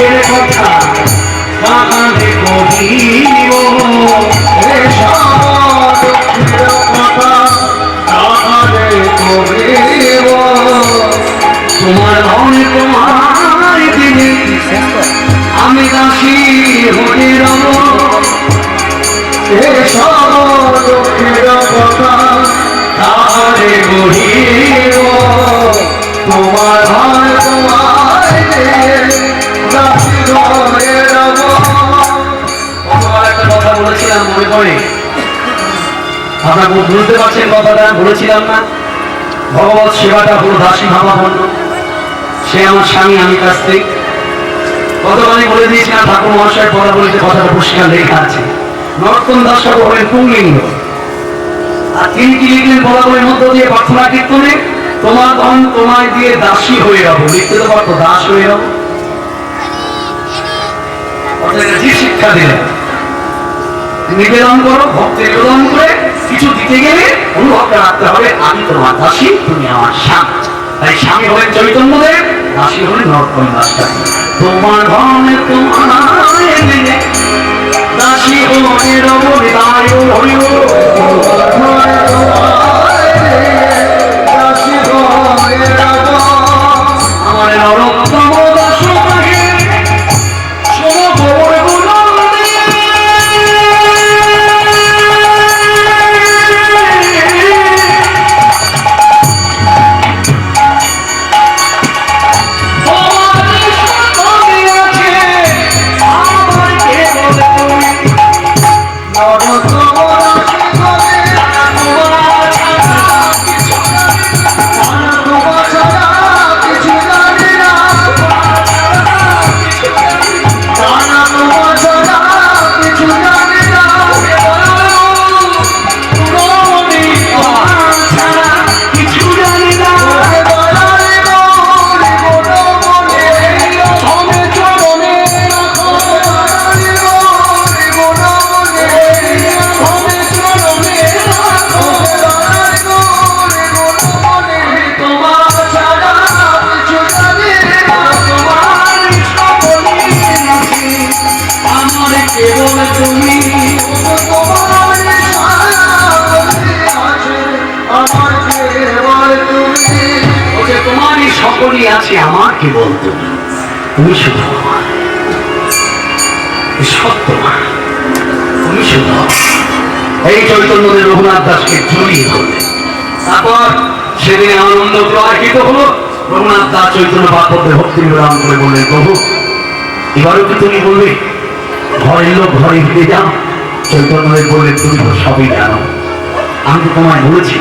দুঃখের কথা কানে কহিব দুঃখের কথা কানে কহিব তোমার মনে তোমার দিনে আমি দাসী হয়ে রব এসব দুঃখের কথা কানে কহিব তোমার হয় তোমার দাসী হয়ে রব। একটা কথা বলেছিলাম মনে পড়ে, আপনারা বুঝতে পারছেন কথাটা বলেছিলাম না? ভগবত সেবাটা হলো দাসী ভাবাপন্ন। সে আমার স্বামী, আমি কাস্তিক। গতকালই বলে দিয়েছিলাম ঠাকুর মহাশয়ের পদাবলিতে কথাটা পরিষ্কার লেখা আছে। নরোত্তম দাস ঠাকুর হলেন পুংলিঙ্গ, আর তিনি কি লিখলেন পদাবলির মধ্য দিয়ে প্রার্থনা কীর্তনে? তোমার ধন তোমায় দিয়ে দাসী হয়ে যাবো, লিখতে তো পারতো দাস হয়ে যাবো। যে শিক্ষা দিলেন নিবেদন করো, ভক্তি নিবেদন করে কিছু দিতে গেলে অনুভবটা রাখতে হবে আমি তোমার দাসী, তুমি আমার স্বামী। তাই স্বামী হলেন চৈতন্যদেব, দাসী হলেন নরোত্তম দাস ঠাকুর। তোমার ধনে তোমার দাসী হয়ে রব হৃদয় হইল দাসী হয়ে রব আমার নরোত্তম দাস সকলই আছে আমার কেবল তুমি, তুমি শুধু আমার সত্য, তুমি শুধু এই চৈতন্যদেব রঘুনাথ দাসকে জড়িয়ে ধরলেন। তারপর সেদিন আনন্দ প্রবাহিত হলো। রঘুনাথ দাস চৈতন্য বাপকে ভক্তি নিবেদন করে বললেন, প্রভু এবারও কি তুমি বলবে ঘরের লোক ঘরে ফিরে যাও? চৈতন্যদেব বললেন, তুমি তো সবই জানো, আমি তো তোমায় বলেছি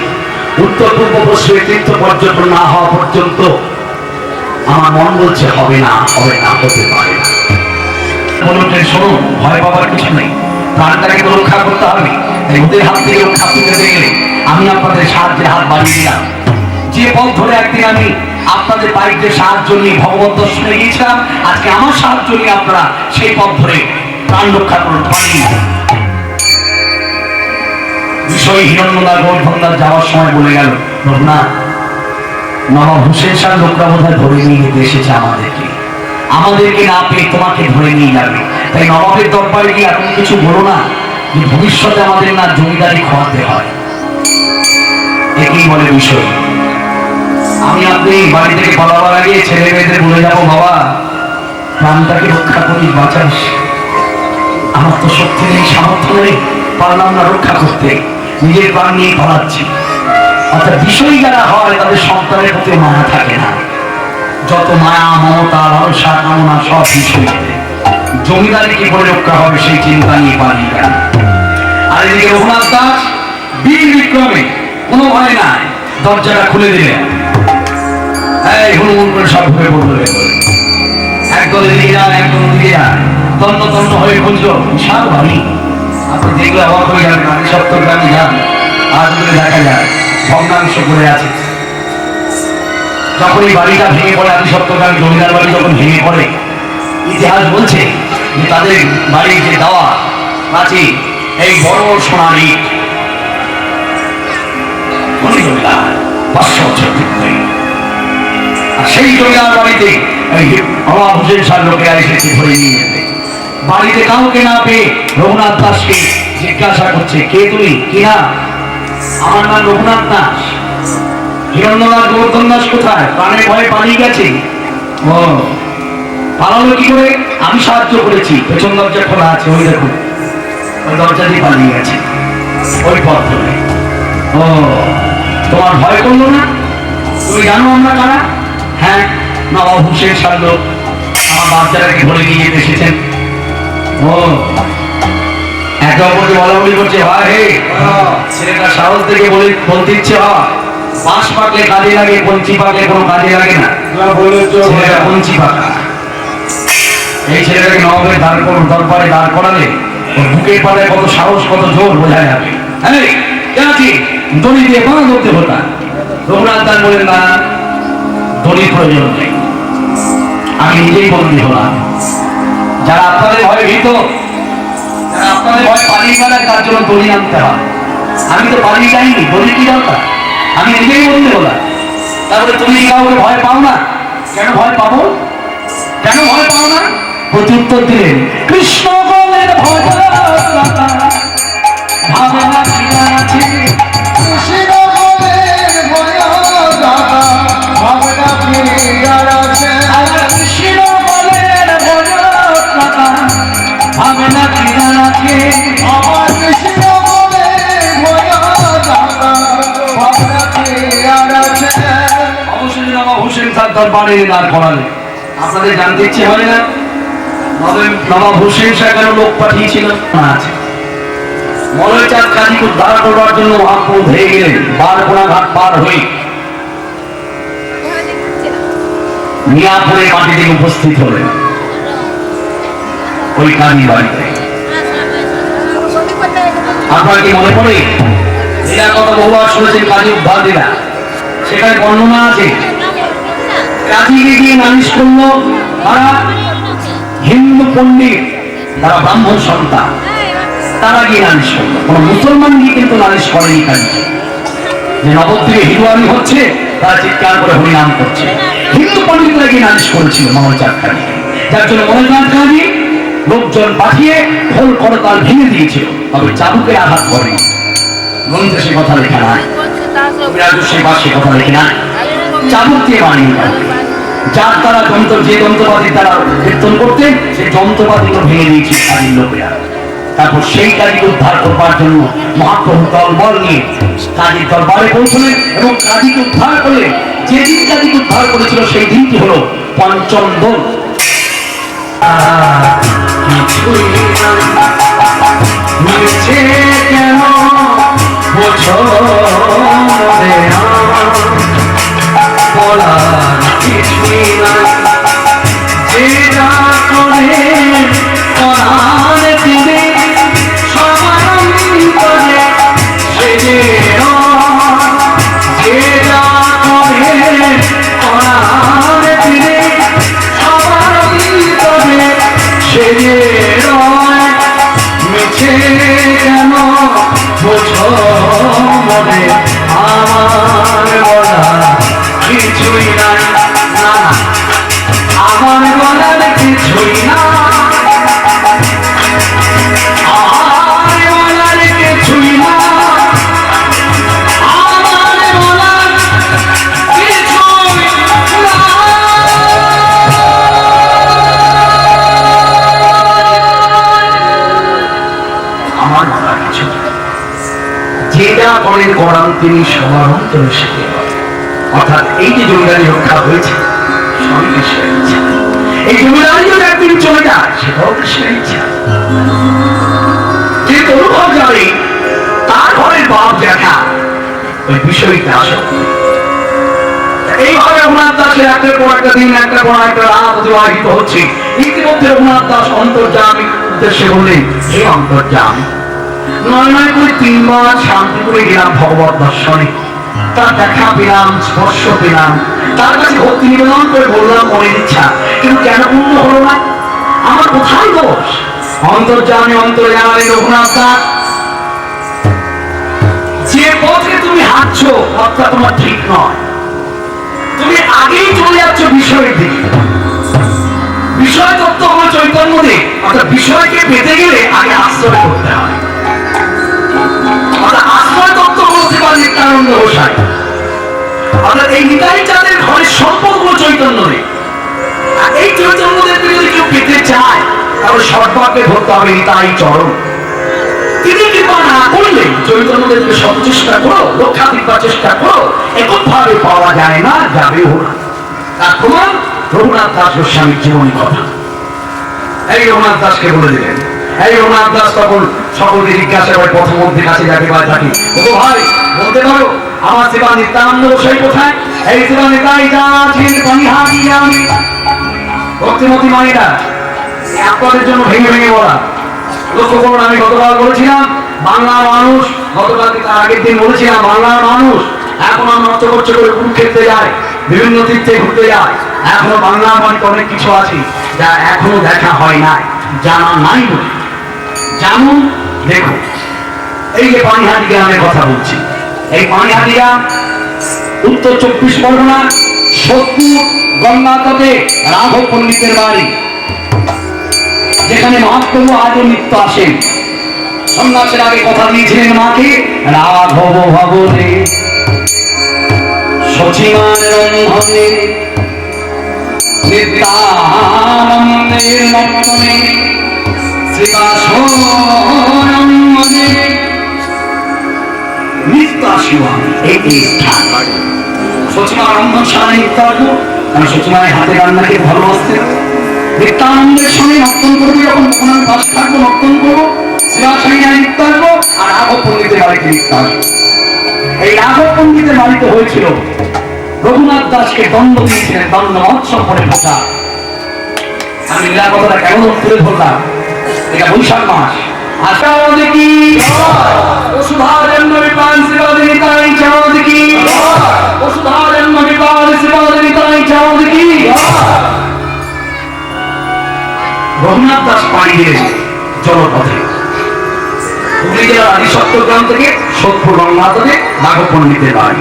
উত্তর পূর্ব পশ্চিমে তীর্থ পর্যটন না হওয়া পর্যন্ত আমার মন বলছে হবে না, হবে না, হতে পারে না। বললেন, শোনো ভয় পাবার কিছু নেই, প্রাণটাকে তো রক্ষা করতে হবে। ওদের হাত থেকে রক্ষা পেতে গেলে আমি আপনাদের সাহায্যের হাত বাড়িয়ে দিলাম। যে পথ ধরে একদিন আমি আপনাদের বাড়িতে সাহায্য নিয়ে ভগবত দর্শনে গিয়েছিলাম, আজকে আমার সাহায্য নিয়ে আপনারা সেই পথ ধরে প্রাণ রক্ষা করতে পারেন। বিষয় হিরণ্যদা গোবর্ধনদাস যাওয়ার সময় বলে গেল, রঘুনাথ নবাব হোসেন শাহ লোকরা বোধহয় ধরে নিয়ে যেতে এসেছে আমাদেরকে না পেয়ে তোমাকে ধরে নিয়ে যাবে। তাই নবাবের দরবারে গিয়ে এখন কিছু বলো না, যে ভবিষ্যতে আমাদের না জমিদারি খোয়াতে হয়। একই বলে বিষয়। আমি আপনি বাড়ি থেকে পালাবার আগে ছেলে মেয়েদের বলে যাবো, বাবা প্রাণটাকে রক্ষা করি, বাঁচাস। আমার তো শক্তি নেই, সামর্থ্য নেই, পারলাম না রক্ষা করতে, নিজের প্রাণ নিয়ে পালাচ্ছি। অর্থাৎ বিষয় যারা হয় তাদের সন্তানের প্রতি মায়া থাকে না। যত মায়া মমতা লালসা কামনা সব বিষয়, জমিদারি কি করে রক্ষা হবে সেই চিন্তা নিয়ে পালিয়ে গেল। আর এদিকে রঘুনাথ দাস বীর বিক্রমে কোনো ভয় নাই, দরজাটা খুলে দিলেন। এই হুড়মুড় করে সব ঘুরে পড়বে, একদল এদিকে যান, একদল ওদিকে যান, তন্ন তন্ন হয়ে খুঁজল। বিশাল বাড়ি, আপনি দেখলে অবাক হয়ে যাবেন। আমি সত্তর গ্রামে যান, আজ দেখা যায় ভগ্নাংশ করে আছে। যখন এই বাড়িটা ভেঙে পড়ে, আদি সত্তরগ্রাম জমিদার বাড়ি যখন ভেঙে পড়ে, ইতিহাস বলছে যে তাদের বাড়ির যে দেওয়া প্রাচীন এই বড় সোনার ইট, সেই জমিদার বাড়িতে এই নবাব হোসেন শাহ লোকেরা এসেছে ধরে নিয়ে যেতে। বাড়িতে কাউকে না পেয়ে রঘুনাথ দাসকে জিজ্ঞাসা করছে, কে তুমি, কি না? আমার নাম রঘুনাথ দাস। হিরণ্যনাথ গোবর্ধন দাস কোথায়? প্রাণে ভয়ে পালিয়ে গেছে। ও পালালো কি করে? আমি সাহায্য করেছি, পেছন দরজা খোলা আছে, ওই দেখুন ওই দরজা দিয়ে পালিয়ে গেছে, ওই পথ ধরে। ও তোমার ভয় করলো না? তুমি জানো আমরা কারা? হ্যাঁ, নবাব হোসেন শাহ লোক আমার বাচ্চাটাকে ধরে নিয়ে যেতে এসেছেন। ও একে অপরকে বলা বলি করছে, হয় হে ছেলেটা সাহস থেকে বলতে ইচ্ছে হয়, বাঁশ পাকলে কাজে লাগে, পঞ্চি পাকলে কোনো কাজে লাগে না। ছেলেটা পঞ্চি পাকা। এই ছেলেটাকে নবাবের দরবারে দাঁড় করালে ওর বুকের পাড়ায় কত সাহস, কত জোর বোঝা যাবে। হ্যাঁ কেন কি দড়ি দিয়ে বাঁধা ধরতে হতা? রঘুনাথ দাস বলেন, না দড়ির প্রয়োজন নেই, আমি নিজেই বন্দী হলাম। যারা আপনাদের ভয়ে ভীত, যারা আপনাদের ভয় পালিয়ে বেড়ায়, তার জন্য দড়ি আনতে হয়। আমি তো পালিয়ে যাইনি, দড়ি কি দরকার? আমি নিজেই বন্দী হলাম। তারপরে তুমি কাউকে ভয় পাও না? কেন ভয় পাবো? কেন ভয় পাও না? প্রত্যুত্তর দিলেন, কৃষ্ণ বলেন ভয় ভাবে না কিনা আছে, কৃষ্ণ বলেন ভয় ভাবে না কিনা আছে, কৃষ্ণ বলেন ভয় ভাবে না কিনা আছে, আমার কৃষ্ণ বলেন ভয় ভাবে না কিনা আছে। অবশ্যই নবাব হোসেন তার দরবারে দাঁড় করালেন। আপনাদের জানতে ইচ্ছে হয় না নবাব হোসেন শাহ কেন লোক পাঠিয়েছিল? আছে মলয় চাঁদ কাজীকে উদ্ধার করবার জন্য মহাপ্রভু ধেয়ে গেলেন। বারকোনা ঘাট পার হয়ে মিয়াপুরে মাটি থেকে উপস্থিত হলেন ওই কাজী বাড়িতে। আপনার কি মনে পড়ে এরা কথা বহুবার শুনেছেন, কাজী উদ্ধার দিলা? সেখানে বর্ণনা আছে, কাজীকে গিয়ে নালিশ করলো তারা হিন্দু পণ্ডিত, তারা ব্রাহ্মণ সন্তান, তারা গিয়ে নালিশ করলো। কোন মুসলমান গিয়ে কিন্তু নালিশ করেনি কাজীকে। যে নবদ্বীপে হিন্দুয়ানি হচ্ছে, তারা চিৎকার করে হরিনাম করছে। হিন্দু পণ্ডিতরা গিয়ে নালিশ করেছিল মনোচাঁদ কাজীকে, যার জন্য মনোচাঁদ কাজী লোকজন পাঠিয়ে খোল করতাল ভেঙে দিয়েছিল, তবে চাবুকে আঘাত করেনি। গ্রন্থে সে কথা লেখা নাই, সে পাশে কথা লেখে না, চাবুক দিয়ে বানিয়ে দেয়। যার তারা যে যন্ত্রপাতি তারা কীর্তন করতেন, সেই যন্ত্রপাতিগুলো ভেঙে দিয়েছে কাজীর লোকেরা। তারপর সেই কাজীকে উদ্ধার করবার জন্য মহাপ্রভু দলবল নিয়ে কাজীর দরবারে পৌঁছলেন এবং কাজীকে উদ্ধার করলেন। যেদিন কাজীকে উদ্ধার করেছিল সেই দিনটি হলো পঞ্চম দোল। কেন বোঝো বলার কিছুই নাই, যে যা করে করার দিবে সমান্তরে, সে যে যা করে করার দিবে সমান্তরে, সে যে মিছে কেন বোঝো মনে আমার বলা কিছুই নাই, না আমার বলার কিছুই না, আমার বলার কিছুই না, আমার বলার কিছুই না। আমার বলার কিছু যে যা করেন করান তিনি সবার অন্তরে শিখে। অর্থাৎ এই যে জমিদারি রক্ষা হয়েছে সবই কৃষ্ণের ইচ্ছা। এই জমিদারি যদি একদিন চলে যায় সেটাও কৃষ্ণের ইচ্ছা। যে অনুভব জানে তার ঘরের বাপ দেখা ওই বিষয়টা আসক্ত। এইভাবে রঘুনাথ দাসের একটার পর একটা দিন, একটার পর একটা রাত অতিবাহিত হচ্ছে। ইতিমধ্যে রঘুনাথ দাস অন্তর্যামী উদ্দেশ্যে বললেন, হে অন্তর্যামী, নয় নয় করে 3 বার শান্তিপুরে গেলাম ভগবত দর্শনে, তার দেখা পেলাম, স্পর্শ পেলাম, তার কাছে ভক্তি নিবেদন করে বললাম মনের ইচ্ছা, কিন্তু কেন পূর্ণ হলো না? আমার কোথায় দোষ? অন্তর্যামী অন্তর্যামী রঘুনাথ দাস, যে পথে তুমি হাঁটছো পথটা তোমার ঠিক নয়। তুমি আগেই চলে যাচ্ছ বিষয়ের দিকে। বিষয় তত্ত্ব হলো চৈতন্যদেব। অর্থাৎ বিষয়কে পেতে গেলে আগে আশ্রয় করতে হয়। অর্থাৎ আশ্রয় তত্ত্ব হলো শ্রীপাদ নিত্যানন্দ গোসাই। অর্থাৎ এই নিতাই চাঁদের ঘরের সম্পদ হলো চৈতন্যদেব। আর এই চৈতন্যদেবকে যদি কেউ পেতে চায় তাহলে সর্বাগ্রে ধরতে হবে নিতাই চরণ। তিনি কৃপা না করলে চৈতন্যদেবকে সব চেষ্টা করো, রক্ষা দিবার চেষ্টা করো, এককভাবে পাওয়া যায় না, যাবেও না। তার প্রমাণ রঘুনাথ দাস গোস্বামীর জীবনী কথা। এই রঘুনাথ দাসকে বলে দিলেন। এই রঘুনাথ দাস তখন সকলকে জিজ্ঞাসা করে পথমন্ত্রীর কাছে যাকে পায় থাকি, ও ভাই বলতে পারো আমার সেবা নিত্যানন্দ গোসাই কোথায়? এই সেবা নিতাই যা আছেন পানিহাটি গ্রামে। ভক্তিমতী মায়েরা আপনাদের জন্য ভেঙে ভেঙে বলা। লক্ষ্য করুন, আমি গতকাল বলেছিলাম বাংলার মানুষ, গতকালকে তার আগের দিন বলেছিলাম বাংলার মানুষ এখন আমরা নষ্ট করছে করে কুরুক্ষেত্রে যায়, বিভিন্ন তীর্থে ঘুরতে যায়। এখনো বাংলার বাড়িতে অনেক কিছু আছে যা এখনো দেখা হয় নাই, জানা নাই বলে। জানুন, দেখুন, এই যে পানিহাটি গ্রামের কথা বলছি, এই পানিহাটি গ্রাম উত্তর 24 পরগনা, সোদপুর গঙ্গা তটে রাঘব পণ্ডিতের বাড়ি, যেখানে মহাপ্রভু আজও নিত্য আসেন। সন্ন্যাসের আগে কথা দিয়েছিলেন মাকে, রাঘব ভবনে সচিমান রন্ধনে নিত্যানন্দের নর্তনে শ্রীবাসনন্দনে নিত্য আসিব আমি। এই স্থান সচিমান রন্ধন সারা নিত্য আসবো, কারণ সচিমানের হাতে রান্নাকে ভালোবাসতেন। নিত্যানন্দের সঙ্গে নর্তন করবো, যখন তখন আমি পাশে থাকবো, নর্তন করবো, শ্রীবাসনে নিত্য আসবো, আর রাঘব পণ্ডিতের বাড়িতে নিত্য আসবো। এই রাঘব পণ্ডিতের বাড়িতে হয়েছিল রঘুনাথ দাসকে দণ্ড দিয়েছিলেন, দণ্ড মহোৎসব করে ঢোকা। আমি লীলা কথাটা কেমন তুলে ধরলাম, এটা বৈশাখ মাস। আশা দেখি বসুধারেন বিপান শ্রীবাদিনী তাই চাও দেখি, বসুধারেন বিপান শ্রীবাদিনী তাই চাও দেখি। রঘুনাথ দাস পাড়ি দিয়েছে জলপথে, হুগলি জেলার আদি সপ্তগ্রাম থেকে সোদপুর গঙ্গা তটে রাঘব পণ্ডিতের বাড়ি।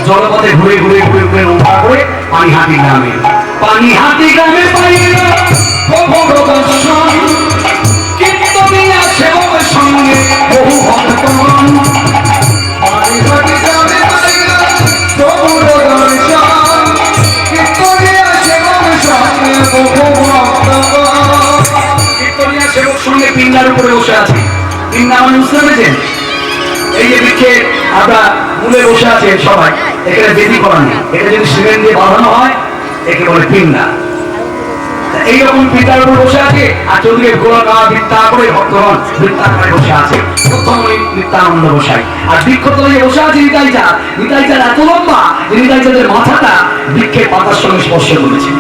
জলপথে ঘুরে ঘুরে ঘুরে ঘুরে নৌকা করে পানিহাটি গ্রামে, পানিহাটি গ্রামে পাইল প্রভুর দর্শন, কীর্তনিয়া সেবক সঙ্গে বহু ভক্তগণ। পানিহাটি গ্রামে পাইল প্রভুর দর্শন, কীর্তনিয়া সেবক সঙ্গে বহু ভক্তগণ। কীর্তনিয়া সেবক সঙ্গে পিণ্ডার উপরে বসে আছে। পিণ্ডা মানে বুঝতে পেরেছেন? এই যে বৃক্ষে আমরা মূলে বসে আছে সবাই, এখানে বেদি করা নেই, এটা যদি সিমেন্ট দিয়ে বাঁধানো হয় একে বলে পিণ্ডা। এইরকম পিতার উপর বসে আছে, আর চৌদিকে গোলাকা বৃত্তা করে ভক্তগণ বৃত্তাকারে বসে আছে। প্রথম ওই নিত্যানন্দ গোসাই, আর বৃক্ষতলে বসে আছে নিতাই চাঁদ। নিতাই চাঁদ এত লম্বা যে নিতাই চাঁদের মাথাটা বৃক্ষের পাতার সঙ্গে স্পর্শ করেছে।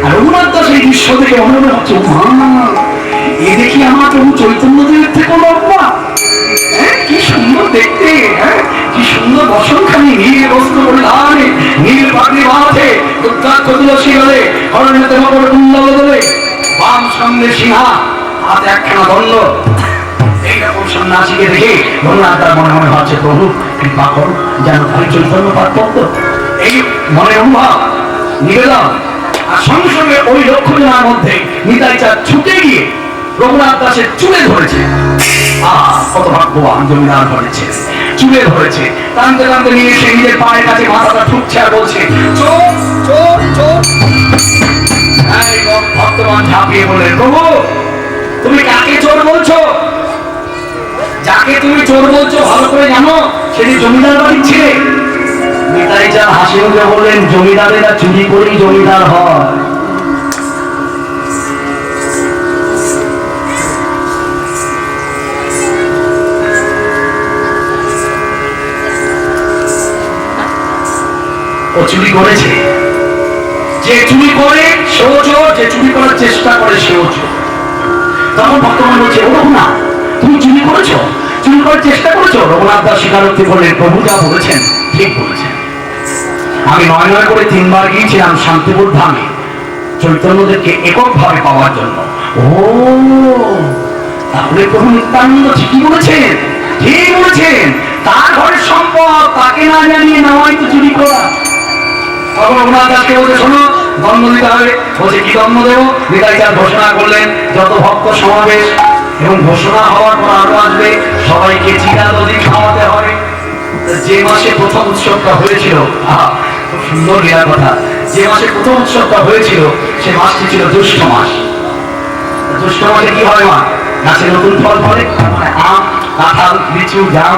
আর রঘুনাথ দাস এই দৃশ্য থেকে মনে মনে হচ্ছে, এ দেখি আমার প্রভু চৈতন্যদেবের থেকে লম্বা, কি সুন্দর দেখতে, কি সুন্দর বসনখানি, নীল বস্ত্র পরিধানে, নীল পাগড়ি মাথাতে, রুদ্রাক্ষ তুলসী গলে, হরণে দেহ করে কুণ্ডল দলে, বাম সঙ্গে সিংহা, হাতে একখানা দণ্ড। এইরকম সন্ন্যাসীকে দেখে রঘুনাথ দাস মনে মনে ভাবছে, প্রভু কৃপা করো যেন তাই চৈতন্য পাঠ। এই মনে অনুভব নিবেদন। আর সঙ্গে সঙ্গে ওই লক্ষ্য জনার মধ্যে নিতাই চাঁদ ছুটে গিয়ে রঘুনাথ দাসের চুলে ধরেছে। কত ভাগ্যবান জমিদার ধরেছে, চুলে ধরেছে, টানতে টানতে নিয়ে এসে নিজের পায়ের কাছে মাথাটা ঠুকছে আর বলছে, চোর চোর চোর। ভক্তবান ঝাঁপিয়ে বললেন, প্রভু তুমি কাকে চোর বলছো? যাকে তুমি চোর বলছো ভালো করে জানো, সেটি জমিদার বাড়ির ছেলে। নিতাই চাঁদ হাসি মুখে বললেন, জমিদারেরা চুরি করেই জমিদার হয়। ও চুরি করেছে, যে চুরি করে সেও চোর, যে চুরি করার চেষ্টা করে সেও চোর। তখন ভক্তগণ বলছে, ও না তুমি চুরি করেছো, চুরি করার চেষ্টা করেছো? রঘুনাথ দাস স্বীকারোক্তি করলেন, প্রভু যা বলেছেন ঠিক বলেছেন। আমি 9 করে 3 বার গিয়েছিলাম শান্তিপুর ধামে চৈতন্যদেবকে এককভাবে পাওয়ার জন্য। ও তাহলে প্রভু নিত্যানন্দ ঠিকই বলেছেন, ঠিক বলেছেন, তার ঘরের সম্পদ তাকে না জানিয়ে নেওয়াই তো চুরি করা। তখন রঘুনাথ দাসকে বলতে, শোনো দণ্ড দিতে হবে। বলছে কি দণ্ড দেবো? নিতাই চাঁদ ঘোষণা করলেন যত ভক্ত সমাবেশ, এবং ঘোষণা হওয়ার পর আরো আসবে সবাইকে চিরা দধি খাওয়াতে হবে। যে মাসে প্রথম উৎসবটা হয়েছিল, খুব সুন্দর লীলার কথা, যে মাসে প্রথম উৎসবটা হয়েছিল সে মাসটি ছিল জ্যৈষ্ঠ মাস। জ্যৈষ্ঠ মাসে কি হয় মা? গাছে নতুন ফল ফলে, মানে আম, কাঁঠাল, লিচু, জাম।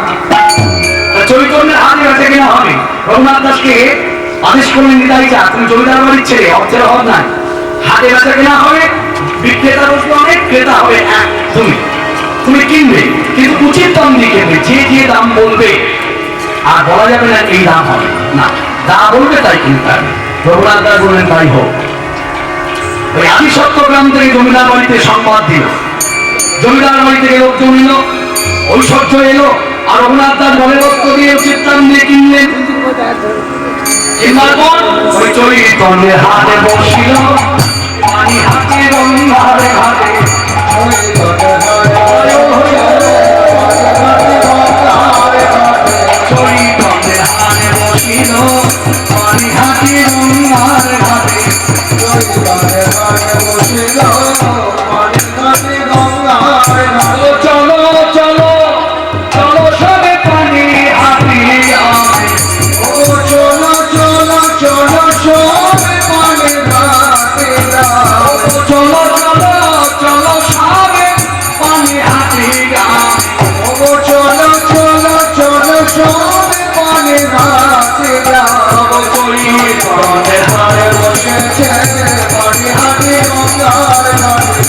চৈতন্যের হাতে বেচা কেনা হবে। রঘুনাথ দাসকে আদেশ করলেন নিতাই চাঁদ, তুমি জমিদার বাড়ির ছেলে, অর্থের অভাব নাই, হাটে বেচা কেনা হবে, বিক্রেতা বসবে অনেক, ক্রেতা হবে এক, তুমি কিনবে, কিন্তু উচিত দাম দিয়ে কিনবে। যে দাম বলবে, আর বলা যাবে না এই দাম হবে না, যা বলবে তাই কিনতে হবে। রঘুনাথ দাস বললেন তাই হোক। ওই আদি সত্যগ্রাম থেকে জমিদার বাড়িতে সংবাদ দিল, জমিদার বাড়ি থেকে লোকজন এলো, ঐশ্বর্য এলো, আর রঘুনাথ দাস বলে রক্ত দিয়ে উচিত দাম দিয়ে কিনলেন। কিনবার পর ওই চৈতন্যের হাতে বসিল, পানি হাতে গঙ্গার ঘাটে, চৈতন্যের হাতে বসিল, পানি হাতে গঙ্গার ঘাটে, চলো চলো চলো সবে পানি হাতে আয়, চলো চলো চলো সবে পানি হাতে দাও, চলো চলো চলো সবে পানি হাতে আয়, চলো চলো চলো সবে পানি হাতে দাও। চৈতন্যের হাতে বসেছে পানি হাতে গঙ্গার ঘাটে,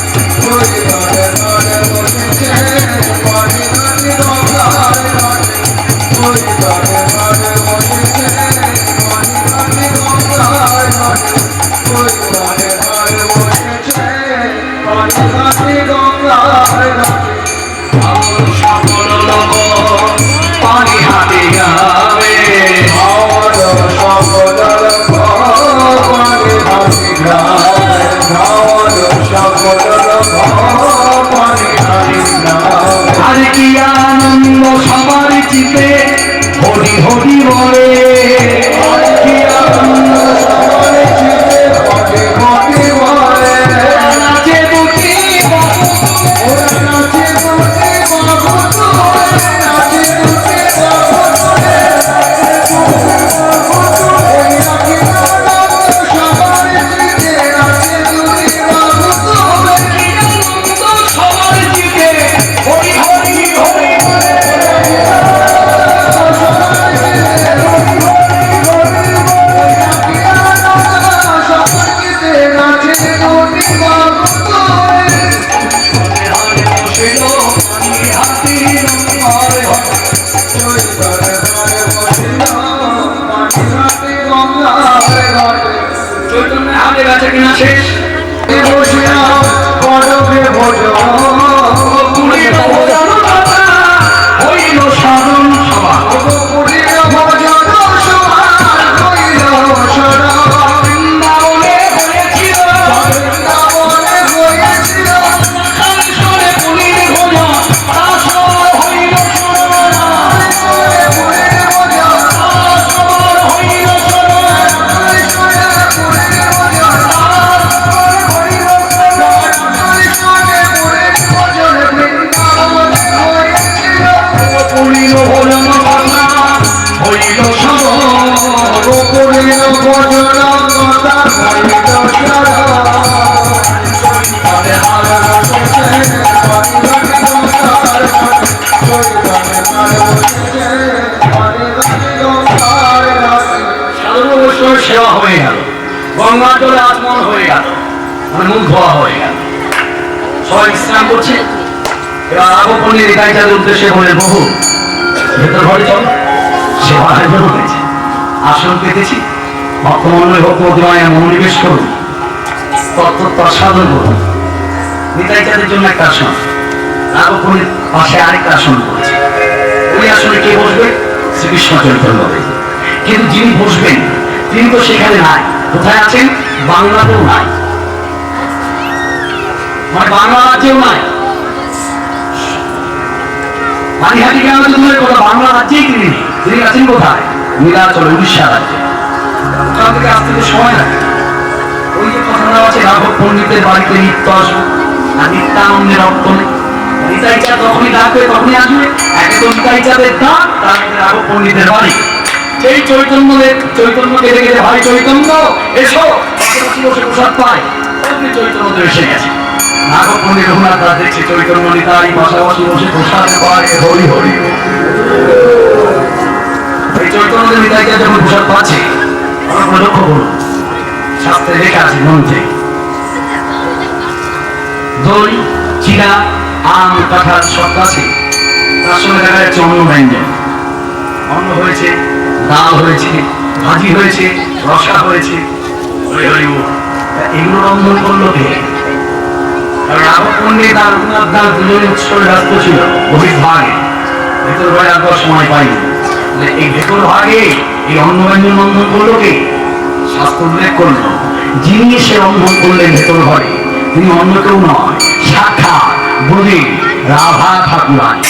চৈতন্যের হাতে বসেছে পানি হাতে গঙ্গার ঘাটে, চৈতন্যের হাতে বসেছে পানি হাতে গঙ্গার ঘাটে, চৈতন্যের হাতে বসেছে পানি হাতে গঙ্গার ঘাটে। সকল লোক পানি হাতে যাবে, সকল সকল পানি হাতে যাবে, সকল পানি হাতে যাবে। আর কি আনন্দ সবার চিতে হরি হরি বলে, কি আনন্দ সবার চিতে হরি হরি বলে, নাচে দুটি বাবু, ওরা নাচে দুটি বাবু তুলে, নাচে দুটি বাবু তুলে, ওই নাচে আনন্দ সবার চিতে, নাচে দুটি বাবু তুলে, কি আনন্দ সবার চিতে হরি হরি হরি বলে, হাতে বসিল পানি হাতে গঙ্গার ঘাটে। চৈতন্যের হাতে বেচা কিনা শেষ, পুরীর ভোজন কথা হইল সাধন সভা, বৃন্দাবনে হয়েছিল কাঞ্চনে পুরীর ভোজন, আসর হইল সরলা, আসর হইল সরলা, পুরীর ভোজন কথা হইল সরলা, সাধু বৈষ্ণবের সেবা হয়ে গেল, গঙ্গা জলে আচমন হয়ে গেল, মানে মুখ ধোয়া হয়ে গেল, সবাই বিশ্রাম করছে। এবার আগপনে নিতাই চাঁদের উদ্দেশ্যে বলে, বহু ভেতর ঘরে চল, সেবা আয়োজন হয়েছে, আসন পেতেছি, ভক্তমন্ডলী ভক্তমতিমায় মনোনিবেশ করুন, তত্ত্ব সাধন করুন। নিতাই চাঁদের জন্য একটা আসন, আগপনের পাশে আরেকটা আসন করেছে। ওই আসনে কে বসবে? শ্রীকৃষ্ণ চৈতন্য। কিন্তু যিনি বসবেন তিনি তো সেখানে নাই। কোথায় আছেন? বাংলাতেও নাই, মানে বাংলা রাজ্যেও নাই। পানিহাটি কেন দূরের কথা, বাংলা রাজ্যেই তিনি নেই। তিনি আছেন কোথায়? নীলাচল, উড়িষ্যা রাজ্যে। ওখান থেকে আসতে তো সময় লাগে। রাঘব পণ্ডিতের বাড়িতে নিত্য আসবে আর নিত্যানন্দের রক্ত নেই। নিতাই চাঁদ যখনই ডাকবে তখনই আসবে। একে তো নিতাই চাঁদের ডাক, তারপরে রাঘব পণ্ডিতের বাড়ি। সেই চৈতন্যকে দেখে যে ভাই চৈতন্য এসো, পাশাপাশি বসে প্রসাদ পায়, অমনি চৈতন্য তো এসে গেছে। রাঘব পণ্ডিত রঘুনাথ দাস দেখছে চৈতন্য নিতাই পাশাপাশি বসে প্রসাদ পায়, হরি হরি। এই চৈতন্য নিতাই চাঁদ যখন প্রসাদ পাচ্ছে, আমরা লক্ষ্য করুন শাস্ত্রে লেখা আছে গ্রন্থে, দই চিরা আম কাঁঠাল সব আছে, তার সঙ্গে দেখা যাচ্ছে অন্ন ব্যঞ্জন। অন্ন হয়েছে, ডাল হয়েছে, ভাজি হয়েছে, রসা হয়েছে, হরি হরি বল। এগুলো রন্ধন করলো কে? কারণ রাঘব পণ্ডিত আর রঘুনাথ দাস দুজনে উৎসবে ব্যস্ত ছিল বহির্ভাগে, ভেতর ঘরে আর সময় পাইনি। এই ভেতর ভাগে এই অন্ন ব্যঞ্জন রন্ধন করলো কে? শাস্ত্র উল্লেখ করলো যিনি সে রন্ধন করলেন ভেতর ঘরে, তিনি অন্য কেউ নয়, সাক্ষাৎ বলি রাধা ঠাকুরানী।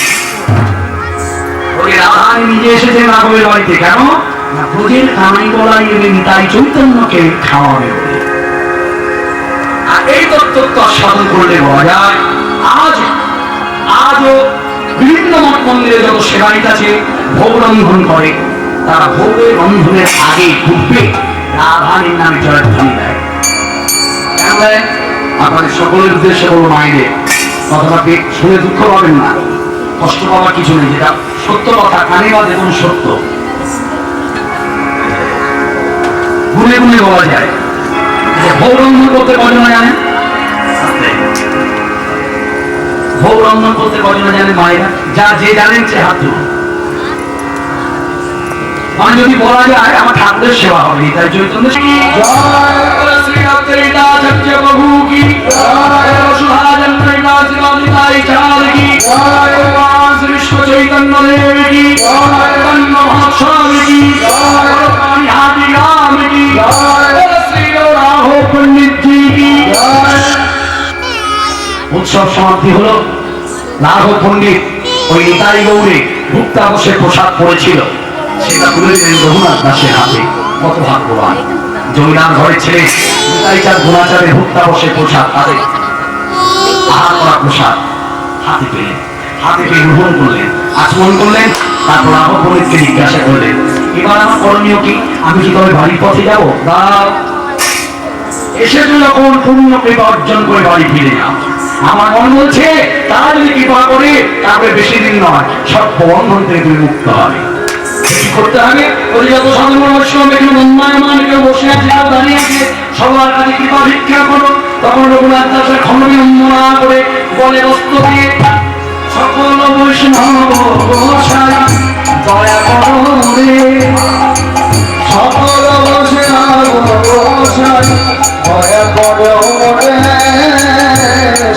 রাধারানী নিজে এসেছেন রাঘবের বাড়িতে। কেন? না ব্রজের কানাই বলাই এনে নিতাই চৈতন্যকে খাওয়াবে বলে। আর এই তত্ত্ব সাধন করলে বলা যায় আজও বিভিন্ন মঠ মন্দিরে যত সেবায়িত আছে ভোগ রন্ধন করে, তারা ভোগের রন্ধনের আগে পূর্বে রাধারানীর নামে জয়ধ্বনি দেয়। কেন দেয়? আপনাদের সকলের উদ্দেশ্যে বলবো মায়েদের কথাটাকে শুনে দুঃখ পাবেন না, কষ্ট পাওয়ার কিছু নেই, যেটা সত্য কথা, কানে বা দেখুন সত্য, গুনে গুনে বলা যায়। ভোগ রন্ধন করতে কজনা জানেন? ভোগ রন্ধন করতে কজনা জানেন মায়েরা? যা যে জানেন সে হাত তুলুন। মানে যদি বলা যায় আমার ঠাকুরের সেবা হবে, তাই চৈতন্য প্রভু কি বিশ্ব চৈতন্য দেব কি মহাস্বামী কি রাঘব পণ্ডিত জি কি। উৎসব সমাপ্তি হলো। রাঘব পণ্ডিত ওই নিতাই গৌরে ভুক্তা বসে প্রসাদ পড়েছিল, সেটা তুলে দিলেন রঘুনাথ দাসের হাতে। কত ভাগ্যবান জমিদার ঘরের ছেলে নিতাই চাঁদ গুণাচারের ভুক্তা বসে প্রসাদ, তাদের আহার করা প্রসাদ হাতে পেলেন, হাতে পেয়ে গ্রহণ করলেন, আচমন করলেন। তারপর রাঘব পণ্ডিতকে জিজ্ঞাসা করলেন, এবার আমার করণীয় কি? আমি কি তবে বাড়ির পথে যাবো? দাও, এসেছো যখন পূর্ণ কৃপা অর্জন করে বাড়ি ফিরে যাও। আমার মন বলছে তারা যদি কৃপা করে তারপরে বেশি দিন নয় সব বন্ধন থেকে তুমি মুক্ত হবে। করতে হবে ওই যত সাধু বৈষ্ণব এখানে বন্যায়মান কেউ বসে আছে, কেউ দাঁড়িয়ে আছে, সবার কাছে কৃপা ভিক্ষা করো। তখন রঘুনাথ দাসের খণ্ডবিম্ব না করে বলে বস্ত্র দিয়ে সকল বৈষ্ণব গোসাই দয়া করো রে, সকল বৈষ্ণব গোসাই দয়া করো রে,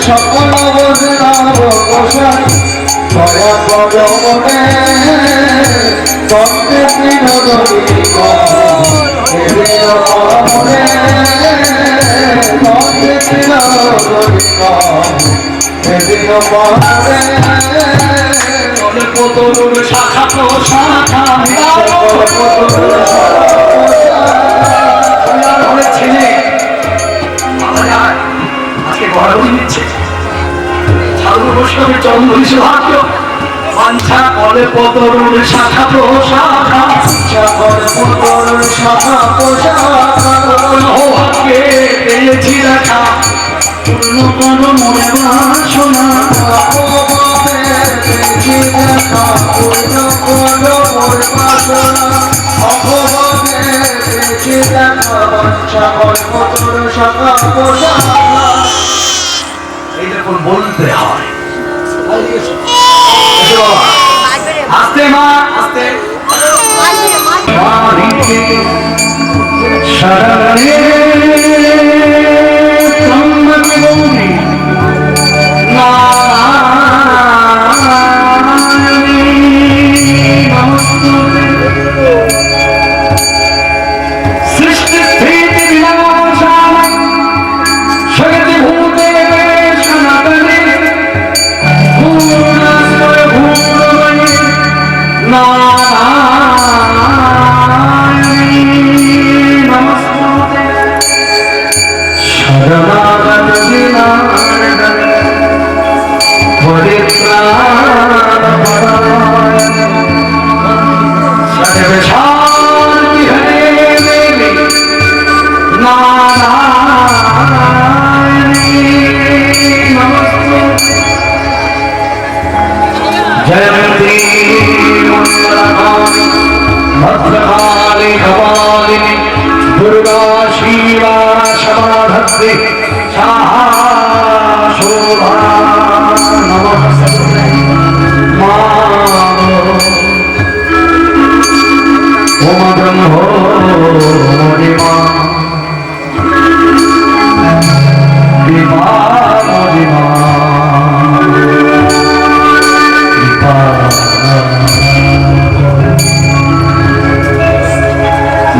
সকল বৈষ্ণব গোসাই দয়া করো রে, তন্ত্রে তৃণধরি রে, তন্ত্রে তৃণধরি কতদূর শাখা প্রশাখা ছেলে আজকে গর্বই নিচ্ছে সাধু বৈষ্ণবের চন্দ্রী সৌভাগ্য বাঞ্ছা করে কতদূর শাখা প্রশাখা সৌভাগ্যে পেয়েছি দেখা পূর্ণ করো মনে বাসনা, এই দেখুন বলতে হয়। আস্তে মা আস্তে দুর্গা শিবা সমাধত্রী সাহা শোভা নমস্তে মা ওমা ব্রহ্ম মণিমা বিমা মণিমা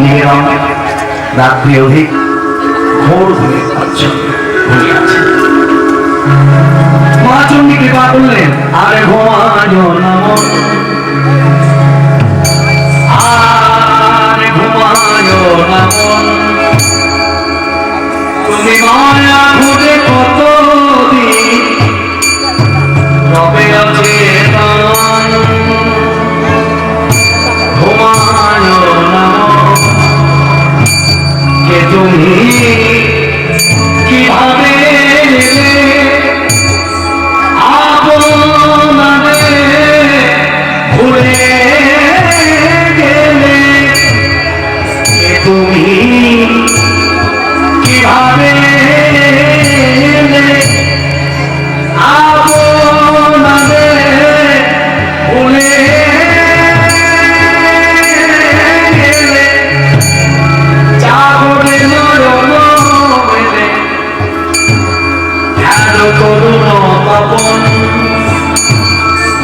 নিরম রাত্রি অধিক ঘোর হয়ে ঘুমিয়াছে। মা চণ্ডী কৃপা করলেন, আরে ঘুমায় না মন, আরে ঘুমায় না মন, তুমি মায়া ঘুরে কতদিন রবে আছে প্রাণ, ঘুমায় না মন, কে তুমি কিভাবে আপনারে ভুলে গেলে, কে তুমি কিভাবে আপনারে ভুলে গেলে, জাগরে নরম মেলে ধ্যান করুন পাপন,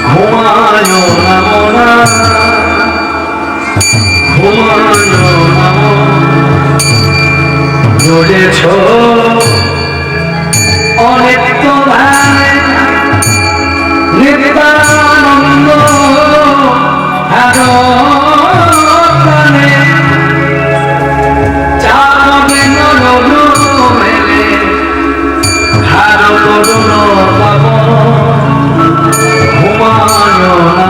ঘুমায় না মনা, ঘুমায় না রোজেছ অনেক তো ধ্যানে নিত্যানন্দ হেন প্রাণে, চাবে নরম মেলে হেন করুন পাবন, ঘুমায় না মনা,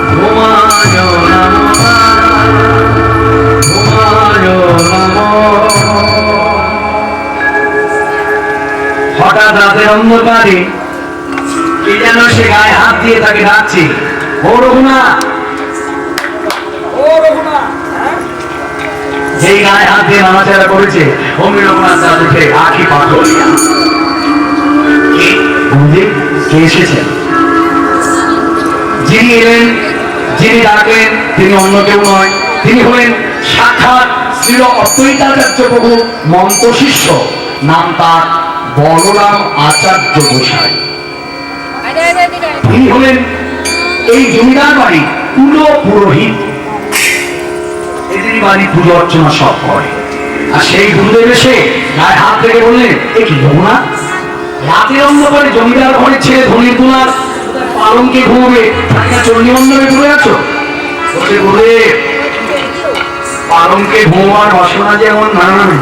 ঘুমায় না মনা, ঘুমায় না মন। হঠাৎ রাতের অন্ধকারে কি যেন সে গায়ে হাত দিয়ে তাকে ডাকছে, ও রঘুনাথ, ও রঘুনাথ। যেই গায়ে হাত দিয়ে নাড়াচাড়া করেছে অমনি রঘুনাথ দাস উঠে আঁখি পাথরিয়া, কে এসেছেন? যিনি এলেন, যিনি ডাকলেন, তিনি অন্য কেউ নয়, তিনি হলেন সাক্ষাৎ শ্রী অদ্বৈতাচার্য প্রভু মন্ত্র শিষ্য, নাম তার বলরাম আচার্য গোসাই। তিনি হলেন এই জমিদার বাড়ি কুল পুরোহিত, এদেরই বাড়ি পুজো অর্চনা সব করে। আর সেই গুরুদেব এসে গায়ে হাত থেকে বললেন, এ কি যমুনা, রাতের অন্ধকারে জমিদার ঘরের ছেলে ধনির দুলার পালঙ্কে ঘুমবে, চণ্ডী মণ্ডপে ঘুরে আছো? বলছে, গুরুদেব পালঙ্কে ঘুমার বাসনা যেমন নাই,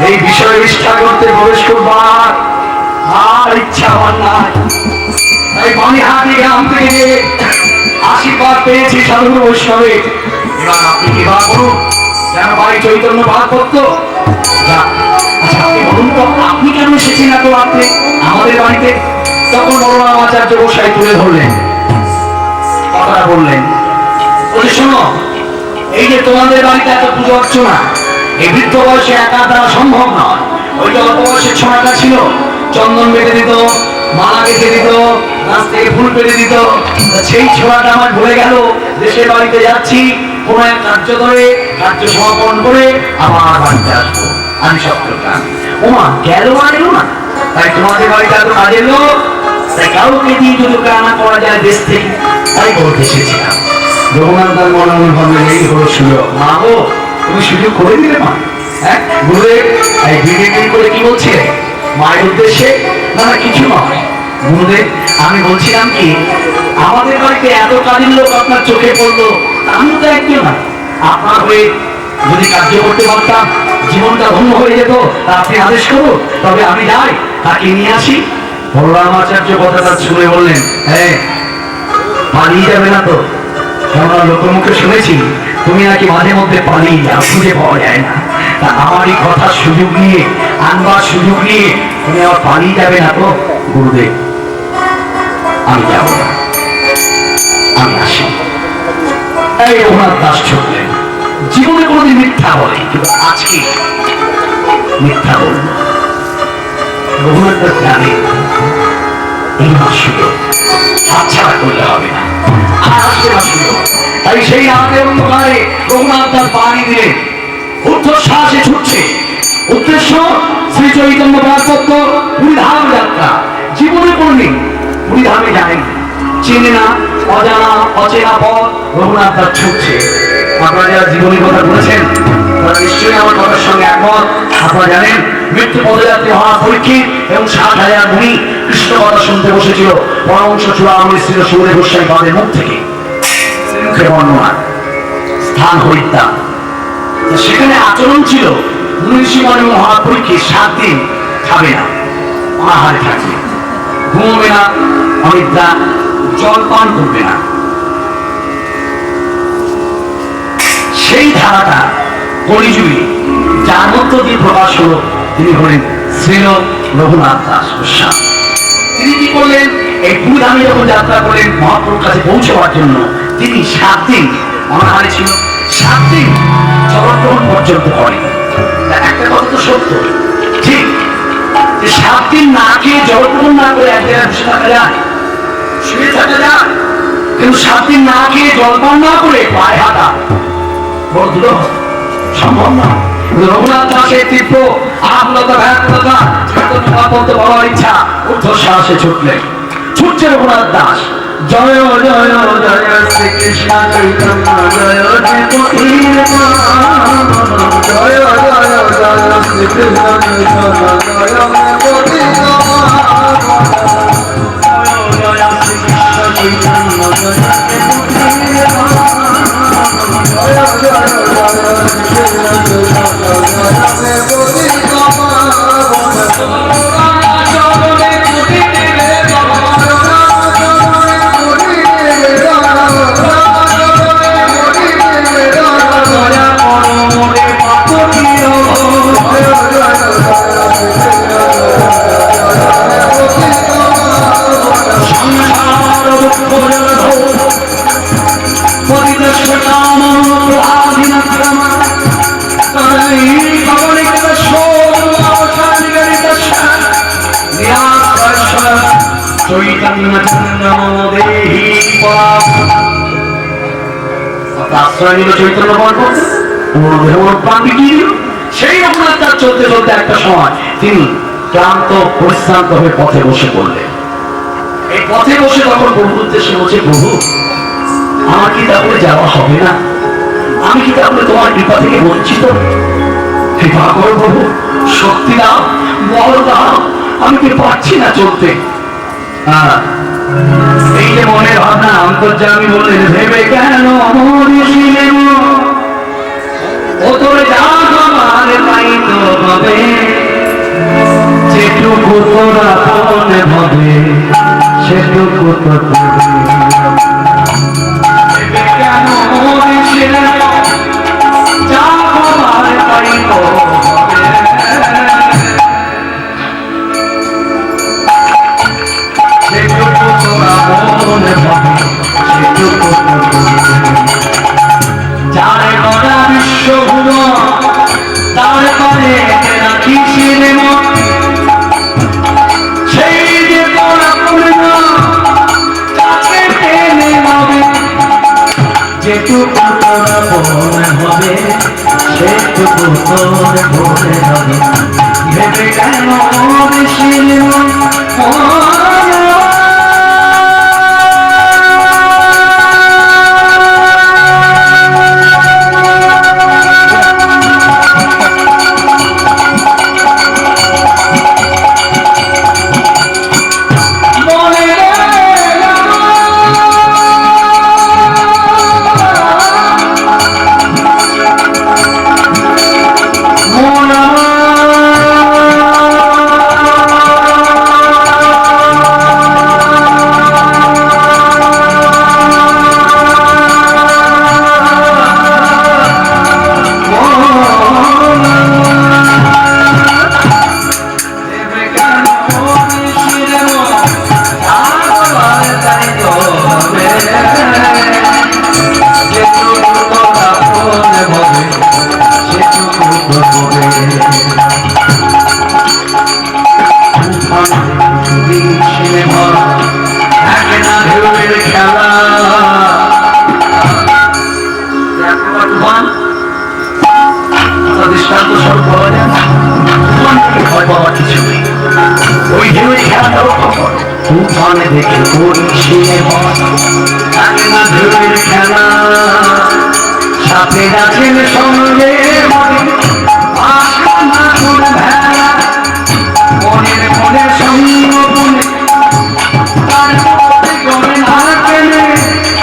এই বিষয় নিষ্ঠা করতে প্রবেশ করবার আর ইচ্ছা আমার নাই। তাই বানিহাটি গ্রাম থেকে আশীর্বাদ পেয়েছি সাধু বৈষ্ণবে, এবার আপনি কি বা করুন, যেন বাড়ি চৈতন্য ভাগ করতো। আচ্ছা আপনি বলুন তো, আপনি কেন এসেছেন এত রাত্রে আমাদের বাড়িতে? তখন বলরাম আচার্য গোসাই তুলে ধরলেন, কথাটা বললেন, বলে শোনো, এই যে তোমাদের বাড়িতে এত পুজো অর্চনা, এই বৃদ্ধ বয়সে একা দ্বারা সম্ভব নয়। ওই যে অল্প বয়সের সময়টা ছিল, চন্দন বেঁধে দিত, মালা গেঁথে দিত, গাছ থেকে ফুল পেড়ে দিত, সেই ছোঁয়াটা আমার ভুলে গেল। দেশের বাড়িতে যাচ্ছি, কোনো এক কার্য করে কার্য সমাপন করে আবার বাড়িতে আসবো, আমি সপ্তাহ ওমা গেল আর এলো না। তাই তোমাদের বাড়িতে এত কাজের লোক, তাই কাউকে দিয়ে যদি কানা করা যায় দেশ থেকে, তাই বলতে এসেছিলাম। রঘুনাথ দাস মনে মনে ভাবলেন, এই হলো সুযোগ। মা গো, তুমি সুযোগ করে দিলে মা। হ্যাঁ গুরুদেব, এই বিড়ি করে কি বলছে মায়ের উদ্দেশ্যে? না না কিছু নয় গুরুদেব, আমি বলছিলাম কি, আমাদের বাড়িতে এত কাজের লোক আপনার চোখে পড়লো, আমি তো একজন না, আপনার হয়ে যদি কার্য করতে পারতাম জীবনটা ধন্য হয়ে যেত। তা আপনি আদেশ করুন, তবে আমি যাই, তাকে নিয়ে আসি। বলরাম আচার্য কথাটা শুনে বললেন, হ্যাঁ পালিয়ে যাবে না তো? আমরা লোকমুখে শুনেছি তুমি নাকি মাঝে মধ্যে পালিয়ে যাও, খুঁজে পাওয়া যায় না। তা আমারই কথার সুযোগ নিয়ে, আনবার সুযোগ নিয়ে তুমি আবার পালিয়ে যাবে না তো? গুরুদেব আমি যাব না, আমি আসি। এই রঘুনাথ দাস ছুটলেন, জীবনে মিথ্যা বলে, কিন্তু আজকে মিথ্যা বলব। রঘুনাথ দাস জানে এই মাসগুলো হাতছাড়া করলে হবে না, আর আসবে মাসগুলো। তাই সেই রাতের অন্ধকারে রঘুনাথ দাস পানি দিলেন, ঊর্ধ্বশ্বাসে ছুটছে। উদ্দেশ্য শ্রী চৈতন্য মহাপ্রভু পুরীধাম যাত্রা। জীবনে কোনদিন পুরীধামে যায়নি, চেনে না, অজানা অচেনা পথ রঘুনাথ দাস ছুটছে। আপনারা যারা জীবনের কথা বলেছেন তারা নিশ্চয়ই আমার কথার সঙ্গে একমত। আপনারা জানেন মৃত্যু পদযাত্রী হওয়া পরীক্ষিত এবং 60,000 মুনি কৃষ্ণ কথা শুনতে বসেছিল পরমহংস চূড়ামণি শ্রী সুরেশ গোস্বামী পাদের মুখ থেকে। মুখে বর্ণনা, স্থান হরিদ্বার। সেখানে আচরণ ছিল মুনিষিগণ হওয়া পরীক্ষিত 7 দিন খাবে না, অনাহারে থাকবে, ঘুমবে না, অনিদ্রা, জল পান করবে না। সেই ধারাটা কলিযুগে যার মধ্য দিয়ে প্রকাশ হলো তিনি হলেন শ্রীল রঘুনাথ দাস গোস্বামী। তিনি কি করলেন? এই পুরীধামে যখন যাত্রা করলেন মহাপ্রভুর কাছে পৌঁছাবার জন্য, তিনি 7 দিন অনাহারে ছিল, 7 দিন জলগ্রহণ পর্যন্ত করেন। একটা কথা তো সত্য, ঠিক যে 7 দিন না খেয়ে জলগ্রহণ না করে এক জায়গায় বসে থাকা যায়, শুয়ে থাকা যায়, কিন্তু 7 দিন না খেয়ে জলপান না করে পায়ে হাঁটা বড় দুরূহ, সম্ভব না। রঘুনাথ দাসের তীব্র আহ্লাদা ব্যাকুলতা বলতে বলার ইচ্ছা, ঊর্ধ্বশ্বাসে ছুটলেন। ছুটছে রঘুনাথ দাস। জয় জয় জয় শ্রীকৃষ্ণ চৈতন্য জয় জয় জয় জয় জয় শ্রীকৃষ্ণ চৈতন্য গল্প সেই রঘুনাথ দাস চলতে চলতে একটা সময় তিনি ক্লান্ত পরিশ্রান্ত হয়ে পথে বসে পড়লেন। এই পথে বসে তখন প্রভুর উদ্দেশ্যে বলছে, প্রভু আমার কি তাহলে যাওয়া হবে না? আমি কি তাহলে তোমার কৃপা থেকে বঞ্চিত? কৃপা করো প্রভু, শক্তি দাও, বল দাও, আমি কি পারছি না চলতে। এই যে মনের ভাবনা অন্তর্যামী বললেন, ভেবে কেন মরিছিলেন ও তোর যা আমার তাই তো হবে, যেটুকু তোরা মনে ভাবে সেটুকু তো ভেবে কেন মরিছিলেন যা আমার তাই তো যারে গড়া বিশ্বগুলো তারপরে রাখিছিলেন সেই যে তোরা পূর্ণ তাকে টেনে হবে, যেটুকু তোরা মনে হবে সেটুকু তোর মনে হবে। ভেবে কেন মরেছিলেন গেল তুফানে দেখে পরিশিয়ে থাকে না ঢেউয়ের খেলা সাথে আছেন সঙ্গে মনে আসে না কোন ভেলা মনের মনে সঙ্গ মনে তার মনে করে না কেনে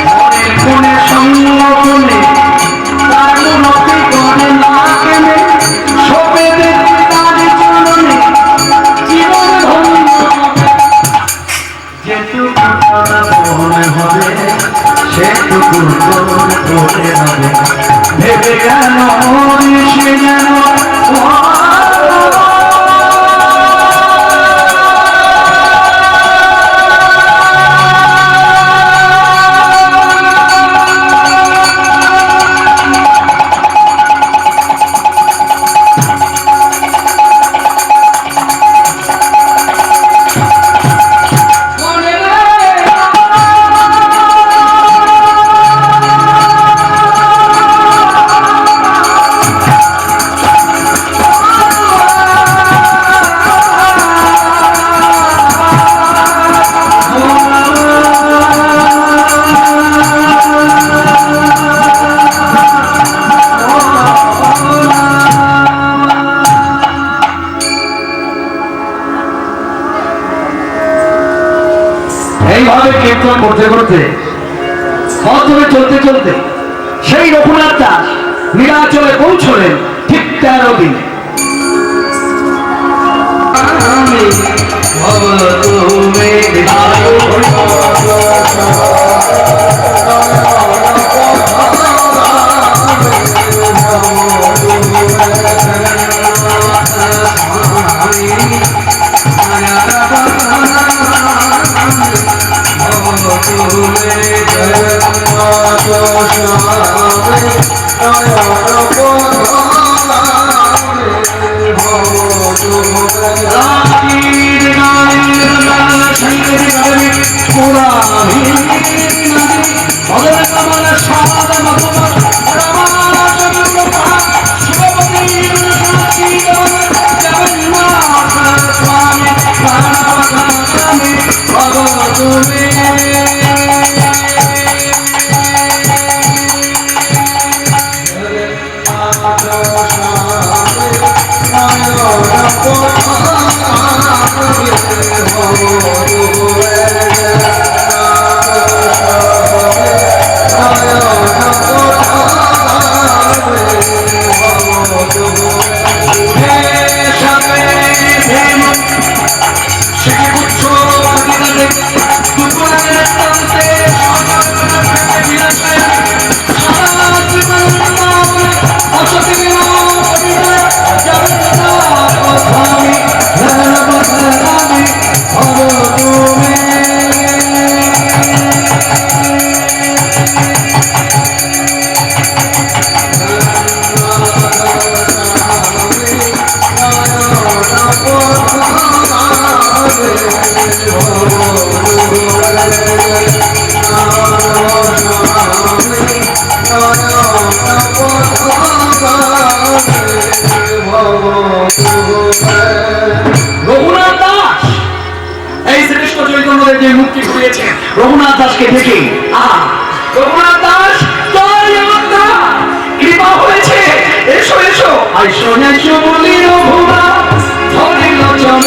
মনের মনে সঙ্গ মনে তার মনে করে না কেনে সবে দেখে তার চরণে জীবন ধন্য যেটুকু তারা মনে হবে সেটুকু করে হবে ভেবে কেন সে যেন এইভাবে কীর্তন করতে করতে পথ ধরে চলতে চলতে সেই রঘুনাথ দাস নীলাচলে পৌঁছলেন ঠিক 13 দিনে। রঘুনাথ দাস এই শ্রেষ্ঠ চৈতন্যদেব যে মুক্তি ঘুরিয়েছেন রঘুনাথ দাসকে দেখে রঘুনাথ দাস কৃপা হয়েছে, এসো এসো আইসো এসো বলি রঘুনাথ ধরিল চরণ